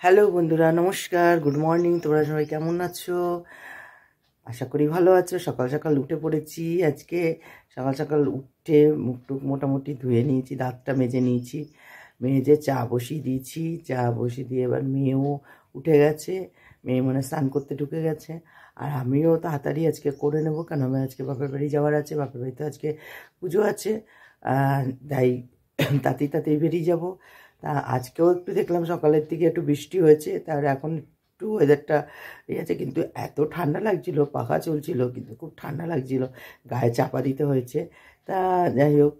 Hello বন্ধুরা, নমস্কার, good morning. তোমরা সবাই কেমন আছো? আশা করি ভালো আছো। সকাল সকাল উঠে পড়েছি। আজকে সকাল সকাল উঠে মুখ টুক মোটামুটি ধুয়ে নিয়েছি, দাঁতটা মেজে নিয়েছি, মেজে চা বসিয়ে দিয়েছি। চা বসিয়ে দিয়ে এবার মেয়েও উঠে গেছে, মেয়ে মনে স্নান করতে ঢুকে গেছে। আর আমিও তাড়াতাড়ি আজকে করে নেবো, কারণ আমি আজকে বাপের বাড়ি যাওয়ার আছে, বাপের বাড়িতে আজকে পুজো আছে, তাই তাড়াতাড়ি বেরিয়ে যাবো। তা আজকেও একটু দেখলাম সকালের দিকে একটু বৃষ্টি হয়েছে, তার এখন একটু ওয়েদারটা ইয়ে আছে, কিন্তু এত ঠান্ডা লাগছিল, পাখা চলছিল কিন্তু খুব ঠান্ডা লাগছিল, গায়ে চাপা দিতে হয়েছে। তা যাই হোক,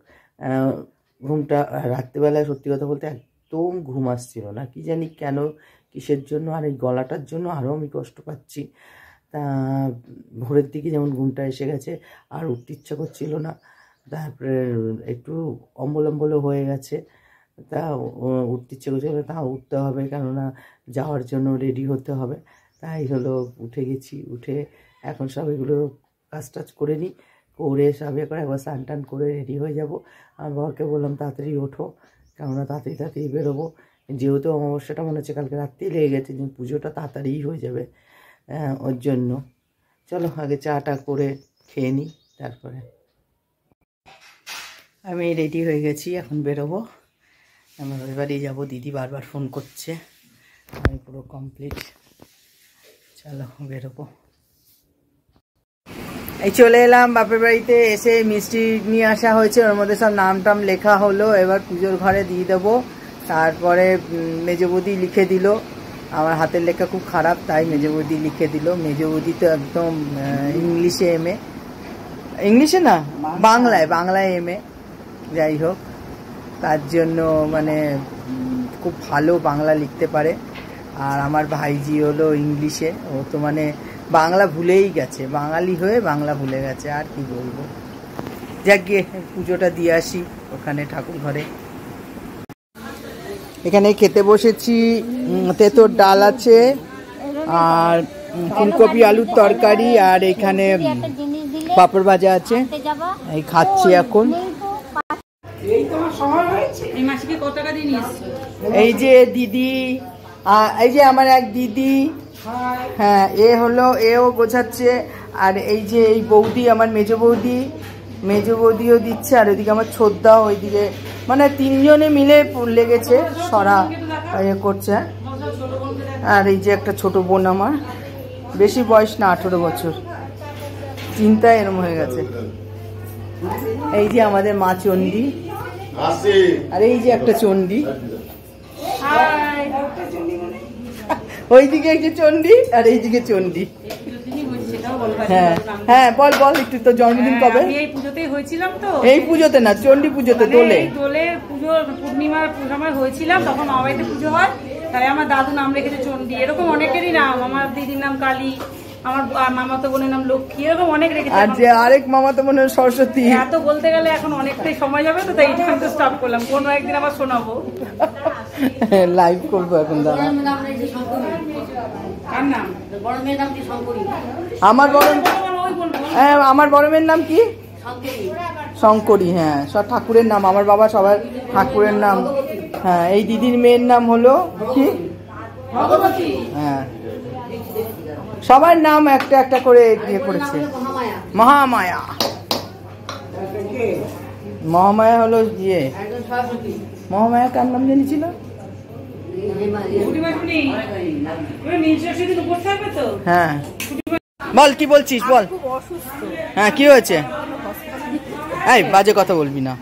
ঘুমটা রাত্রিবেলায় সত্যি কথা বলতে একদম ঘুম আসছিল না, কি জানি কেন, কিসের জন্য, আর এই গলাটার জন্য আরও আমি কষ্ট পাচ্ছি। তা ভোরের দিকে যেমন ঘুমটা এসে গেছে, আর উঠতে ইচ্ছা করছিল না, তারপরে একটু অম্বল হয়ে গেছে। তা উঠতে ইচ্ছে করছিল, তা উঠতে হবে, কেননা যাওয়ার জন্য রেডি হতে হবে। তাই হলো উঠে গেছি। উঠে এখন সব এগুলো কাজ টাজ করে নিই, করে সব করে একবার স্নান টান করে রেডি হয়ে যাব। আমার বাবাকে বললাম তাড়াতাড়ি ওঠো, কেননা তাড়াতাড়ি বেরোবো, যেহেতু অমাবস্যাটা মনে হচ্ছে কালকে রাত্রেই লেগে গেছে, যে পুজোটা তাড়াতাড়িই হয়ে যাবে, ওর জন্য। চলো আগে চাটা করে খেয়ে নিই, তারপরে আমি রেডি হয়ে গেছি, এখন বেরোবো, আমার বাড়ি যাবো। দিদি বারবার ফোন করছে, আমি পুরো কমপ্লিট। চলো বেরোবো। এই চলে এলাম বাপের বাড়িতে। এসে মিষ্টি নিয়ে আসা হয়েছে, ওর মধ্যে সব নাম টাম লেখা হলো, এবার পুজোর ঘরে দিয়ে দেবো। তারপরে মেজো বৌদি লিখে দিল, আমার হাতের লেখা খুব খারাপ, তাই মেজো বৌদি লিখে দিল। মেজো বৌদি তো একদম ইংলিশে এমএ, ইংলিশে না বাংলায় এমএ, যাই হোক, তার জন্য মানে খুব ভালো বাংলা লিখতে পারে। আর আমার ভাইজি হলো ইংলিশে, ও তো মানে বাংলা ভুলেই গেছে, বাঙালি হয়ে বাংলা ভুলে গেছে, আর কি বলবো। যাক গিয়ে পুজোটা দিয়ে আসি ওখানে ঠাকুর ঘরে। এখানে খেতে বসেছি, তেঁতোর ডাল আছে, আর ফুলকপি আলুর তরকারি, আর এখানে পাঁপড় ভাজা আছে, এই খাচ্ছি এখন। এই যে দিদি, এই যে আমার এক দিদি, হ্যাঁ এ হলো, এও বোঝাচ্ছে। আর এই যে এই বৌদি, আমার মেজো বৌদিও দিচ্ছে, আর ওইদিকে আমার ছোদ্দাও ওইদিকে, মানে তিনজনে মিলে লেগেছে সরা ইয়ে করছে। আর এই যে একটা ছোট বোন আমার, বেশি বয়স না, 18 বছর, চিন্তায় এরম হয়ে গেছে। এই যে আমাদের মা চণ্ডী, আর এই যে একটা চণ্ডী, ওইদিকে একটা চণ্ডী আর এইদিকে চণ্ডী। হ্যাঁ হ্যাঁ, বল একটু, তো জন্মদিন কবে? এই পুজোতেই হয়েছিলাম তো, এই পুজোতে না, চণ্ডী পুজোতে, দোলের পুজো, পূর্ণিমার সময় হয়েছিলাম, তখন আমার বাড়িতে পুজো হয়, তাই আমার দাদু নাম রেখেছে চণ্ডী। এরকম অনেকেরই নাম, আমার দিদির নাম কালী, আমার মামাতো বোনের নাম লক্ষ্মী, এরকম অনেক রেখেছে। আর যে আরেক মামাতো বোনের সরস্বতী। এত বলতে গেলে এখন অনেকটাই সময় যাবে, তো তাই তো স্টপ করলাম, কোনো একদিন আবার শোনাবো, লাইভ করবো এখন। দাদা আমার বড় মেয়ের নাম কি? শঙ্করী। হ্যাঁ, সব ঠাকুরের নাম, আমার বাবা সবার ঠাকুরের নাম। হ্যাঁ, এই দিদির মেয়ের নাম হলো কি? হ্যাঁ, সবার নাম একটা একটা করে ইয়ে করেছে। মহামায়া হলো ইয়ে, মহামায়া কার নাম জেনেছিল? হ্যাঁ, বল কি বলছিস, বল। হ্যাঁ, কি হয়েছে? এই বাজে কথা বলবি না।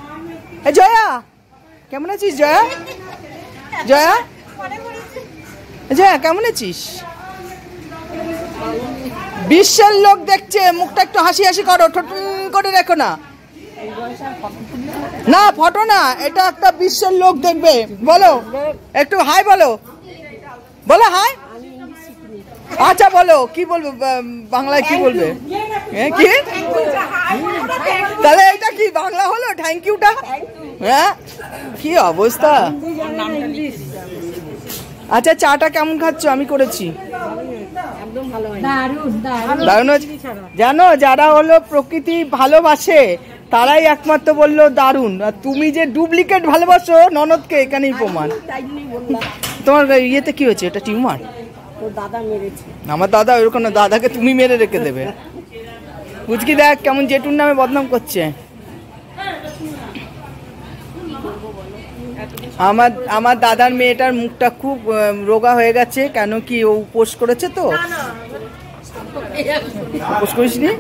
এই জয়া, কেমন আছিস? জয়া কেমন আছিস? বিশ্বের লোক দেখছে, মুখটা একটু হাসি করো, ঠোঁট করে রেখো না, না ফটো না, এটা একটা বিশ্বের লোক দেখবে। বলো একটু হাই, বলো হাই। আচ্ছা বলো, কি বলবো বাংলায়, কি বলবে? কি তাহলে এটা কি বাংলা হলো থ্যাংক ইউটা? হ্যাঁ, কি অবস্থা। আচ্ছা, চাটা কেমন খাচ্ছ? আমি করেছি, দারুণ। জানো, যারা হলো প্রকৃতি ভালোবাসে তারাই একমাত্র বললো দারুণ, আর তুমি যে ডুপ্লিকেট ভালোবাসো ননদকে, এখানেই প্রমাণ। তোমার ইয়েতে কি হয়েছে? এটা টিউমার? তোর দাদা মেরেছে। আমার দাদা ওরকম না, দাদাকে তুমি মেরে রেখে দেবে। বুঝকি দেখ কেমন জেঠুর নামে বদনাম করছে। আমার দাদার মেয়েটার মুখটা খুব রোগা হয়ে গেছে। কেন কি ও উপোস করেছে? তো উপোস করিসনি?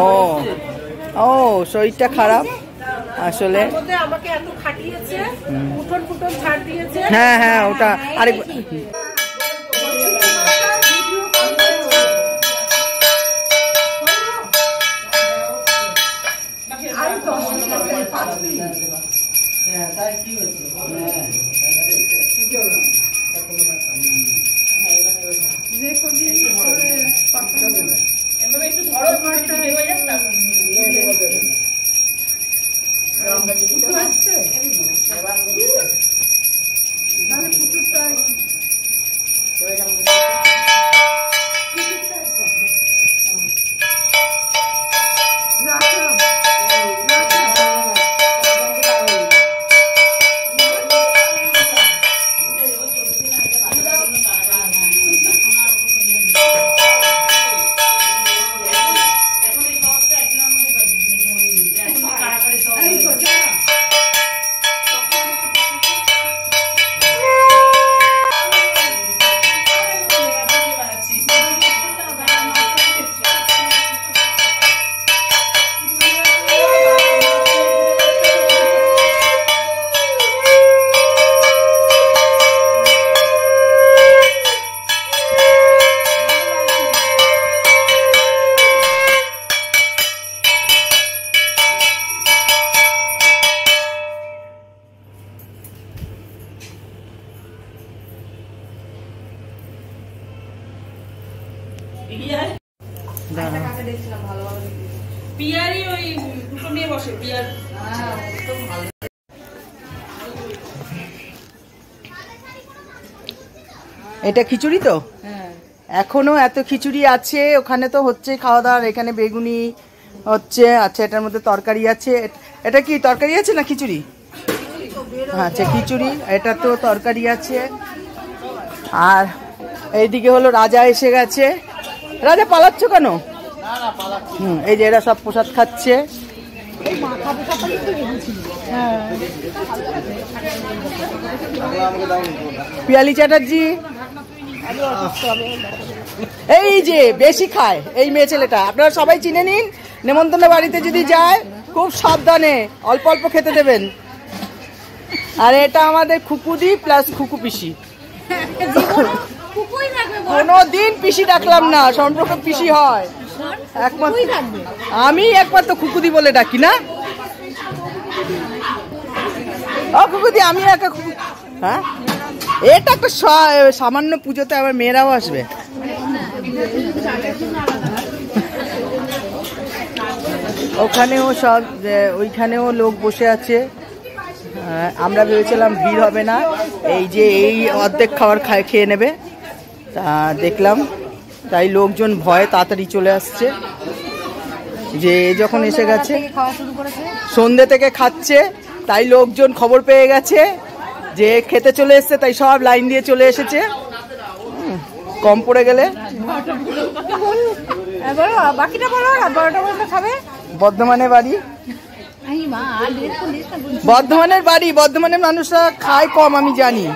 ও ও শরীরটা খারাপ আসলে। হ্যাঁ হ্যাঁ ওটা আরেক এটা খিচুড়ি তো এখনো এত খিচুড়ি আছে। ওখানে তো হচ্ছে খাওয়া দাওয়া। এখানে বেগুনি হচ্ছে। আচ্ছা এটার মধ্যে তরকারি আছে। এটা কি তরকারি আছে না খিচুড়ি? আচ্ছা খিচুড়ি। এটা তো তরকারি আছে। আর এইদিকে হলো রাজা এসে গেছে। রাজা পালাচ্ছ কেন? এই যে এরা সব প্রসাদ খাচ্ছে। পিয়ালি চ্যাটার্জি এই যে বেশি খায় এই মেয়ে ছেলেটা। আপনারা সবাই চিনে নিন। নেমন্তন্ন বাড়িতে যদি যায় খুব সাবধানে অল্প অল্প খেতে দেবেন। আর এটা আমাদের খুকুদি প্লাস খুকু পিসি। কোনোদিন পিসি ডাকলাম না, সম্পর্ক পিসি হয় একমাত্র। আমি একমাত্র খুকুদি বলে ডাকি না। ও খুকুদি আমি একা। হ্যাঁ এটা একটা সামান্য পুজোতে আবার মেয়েরাও আসবে। ওখানেও সব ওইখানেও লোক বসে আছে। আমরা ভেবেছিলাম ভিড় হবে না, এই যে এই অর্ধেক খাবার খেয়ে নেবে। তা দেখলাম তাই লোকজন ভয়ে তাড়াতাড়ি চলে আসছে। যে যখন এসে গেছে সন্ধ্যে থেকে খাচ্ছে, তাই লোকজন খবর পেয়ে গেছে যে খেতে চলে এসছে, তাই সব লাইন দিয়ে চলে এসেছে। কম পড়ে গেলে বর্ধমানের বাড়ি, বর্ধমানের বাড়ি। বর্ধমানের মানুষরা খায় কম আমি জানি,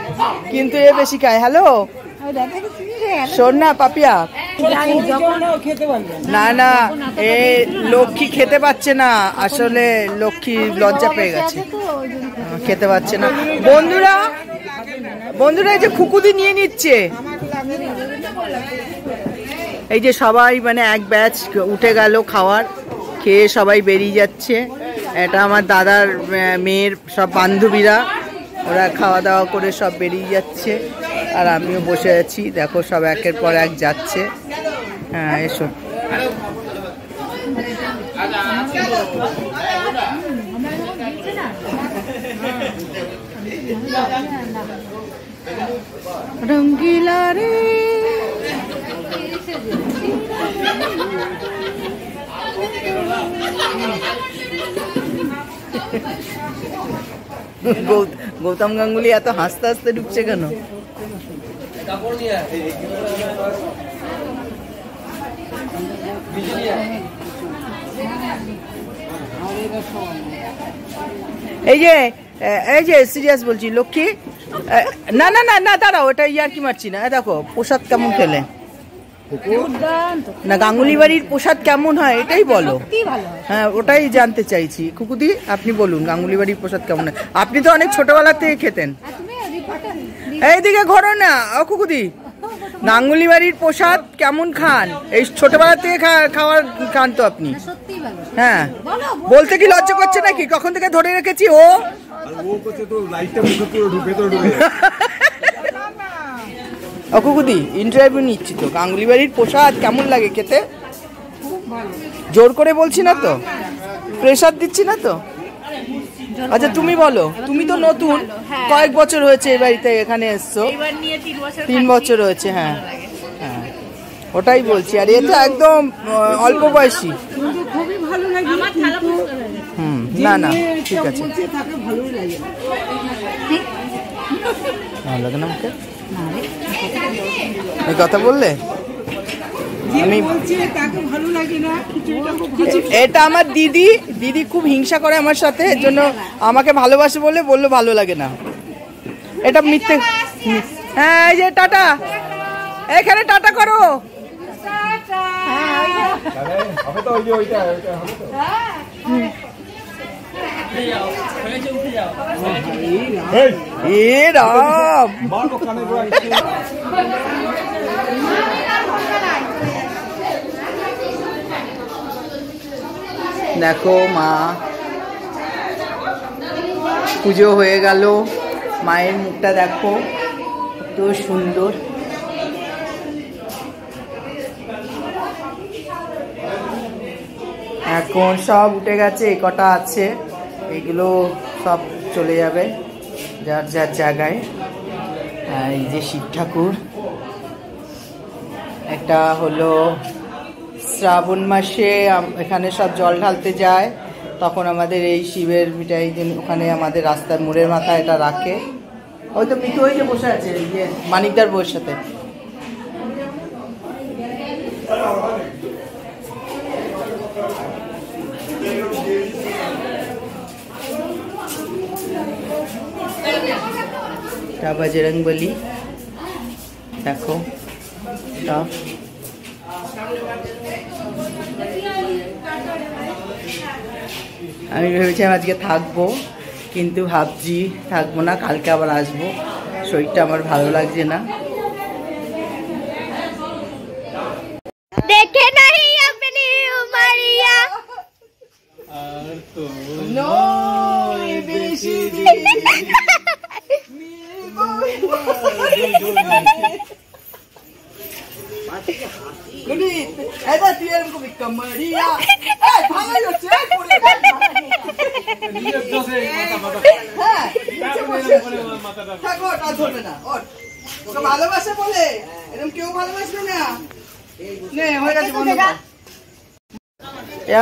কিন্তু এ বেশি খায়। হ্যালো শোন না পাপিয়া, না না এ লক্ষ্মী খেতে পাচ্ছে না। আসলে লক্ষ্মী লজ্জা পেয়ে গেছে, খেতে পাচ্ছে না। বন্ধুরা বন্ধুরা এই যে খুকুদি নিয়ে নিচ্ছে। এই যে সবাই মানে এক ব্যাচ উঠে গেল খাওয়ার, খেয়ে সবাই বেরিয়ে যাচ্ছে। এটা আমার দাদার মেয়ের সব বান্ধবীরা, ওরা খাওয়া দাওয়া করে সব বেরিয়ে যাচ্ছে। আর আমিও বসে আছি, দেখো সব একের পর এক যাচ্ছে। হ্যাঁ এসো। রঙ্গিলা রে গৌতম গাঙ্গুলি এত হাসতে হাসতে ঢুকছে কেন? এই যে সিরিয়াস বলছি লক্ষ্মী, না না না না দাঁড়াও, ওটা ইয়ার কি মারছি না। দেখো প্রসাদ কেমন খেলে না, গাঙ্গুলি বাড়ির প্রসাদ কেমন হয় এটাই বলো। হ্যাঁ ওটাই জানতে চাইছি। খুকুদি আপনি বলুন গাঙ্গুলি বাড়ির প্রসাদ কেমন হয়? আপনি তো অনেক ছোটবেলা থেকে খেতেন। এইদিকে ঘোরো না ও খুকুদি, গাঙ্গুলি বাড়ির প্রসাদ কেমন খান? এই ছোটবেলা থেকে খাওয়ার খান তো আপনি? হ্যাঁ বলতে কি লজ্জা করছে নাকি? কখন থেকে ধরে রেখেছি ও অকুকুদি ইন্টারভিউ নিচ্ছি তো। গাঙ্গুলি বাড়ির প্রসাদ কেমন লাগে খেতে? জোর করে বলছি না তো, প্রেসার দিচ্ছি না তো। আচ্ছা তুমি বলো, তুমি তো নতুন, কয়েক বছর হয়েছে এই বাড়িতে এখানে এসছো? 3 বছর হয়েছে। হ্যাঁ হ্যাঁ ওটাই বলছি। আর এটা একদম অল্প বয়সী। না না ঠিক আছে, ভালো লাগে না আমাকে এই কথা বললে? আমি এটা আমার দিদি, দিদি খুব হিংসা করে আমার সাথে, এর জন্য আমাকে ভালোবাসে বলে বললো ভালো লাগে না। এটা মিথ্যে। হ্যাঁ এই যে টাটা, এখানে টাটা করো। দেখো মা পুজো হয়ে গেল, মায়ের মুখটা দেখো কত সুন্দর। এখন সব উঠে গেছে, কটা আছে এগুলো সব চলে যাবে যার যার জায়গায়। এই যে শিব ঠাকুর, একটা হলো শ্রাবণ মাসে এখানে সব জল ঢালতে যায়, তখন আমাদের এই শিবের মিঠাই ওখানে আমাদের রাস্তার মোড়ের মাথায় এটা রাখে। ওই তো মিঠু ওই যে বসে আছে মানিকদার বউয়ের সাথে। বজরংবলী দেখো সব। আমি ভেবেছিলাম আজকে থাকবো, কিন্তু ভাবছি থাকবো না, কালকে আবার আসবো। শরীরটা আমার ভালো লাগছে না। देखे नहीं अपनी उमरिया ভালোবাসে বলে এরকম কেউ ভালোবাসবে না।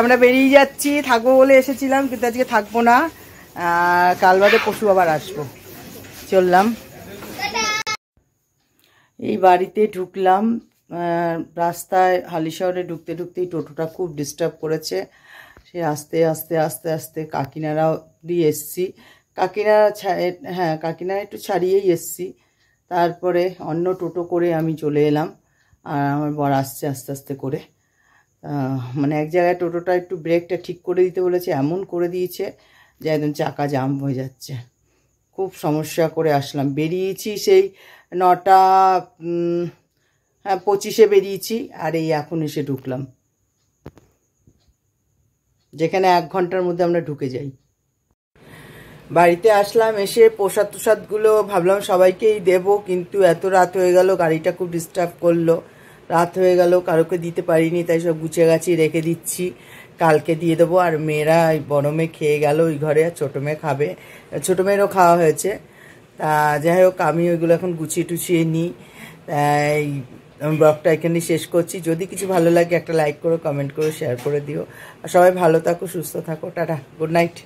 আমরা বেরিয়ে যাচ্ছি, থাকবো বলে এসেছিলাম কিন্তু আজকে থাকবো না, কাল বাদে পরশু আবার আসবো। চললাম, এই বাড়িতে ঢুকলাম। রাস্তায় হালিশহরে ঢুকতে ঢুকতেই টোটোটা খুব ডিস্টার্ব করেছে। সে আস্তে আস্তে আস্তে আস্তে কাকিনাড়াও দিয়ে এসছি, হ্যাঁ কাকিনাড়া একটু ছাড়িয়েই এসছি। তারপরে অন্য টোটো করে আমি চলে এলাম, আর আমার বর আসছে আস্তে আস্তে করে। মানে এক জায়গায় টোটোটা একটু ব্রেকটা ঠিক করে দিতে বলেছে, এমন করে দিয়েছে যে একদম চাকা জাম হয়ে যাচ্ছে। খুব সমস্যা করে আসলাম। বেরিয়েছি সেই 9টা 25 বেরিয়েছি, আর এই এখন এসে ঢুকলাম, যেখানে 1 ঘন্টার মধ্যে আমরা ঢুকে যাই। বাড়িতে আসলাম, এসে প্রসাদ টসাদগুলো ভাবলাম সবাইকেই দেবো, কিন্তু এত রাত হয়ে গেল, গাড়িটা খুব ডিস্টার্ব করলো, রাত হয়ে গেল, কারোকে দিতে পারিনি, তাই সব গুছিয়ে গাছিয়ে রেখে দিচ্ছি, কালকে দিয়ে দেবো। আর মেয়েরা বড় মেয়ে খেয়ে গেল ওই ঘরে, আর ছোটো মেয়ে খাবে, ছোটো মেয়েরও খাওয়া হয়েছে। তা যাই হোক আমি ওইগুলো এখন গুছিয়ে টুছিয়ে নিই। তাই আমি ব্লগটা এখানে শেষ করছি। যদি কিছু ভালো লাগে একটা লাইক করো, কমেন্ট করো, শেয়ার করে দিও। আর সবাই ভালো থাকো, সুস্থ থাকো, টাটা, গুড নাইট।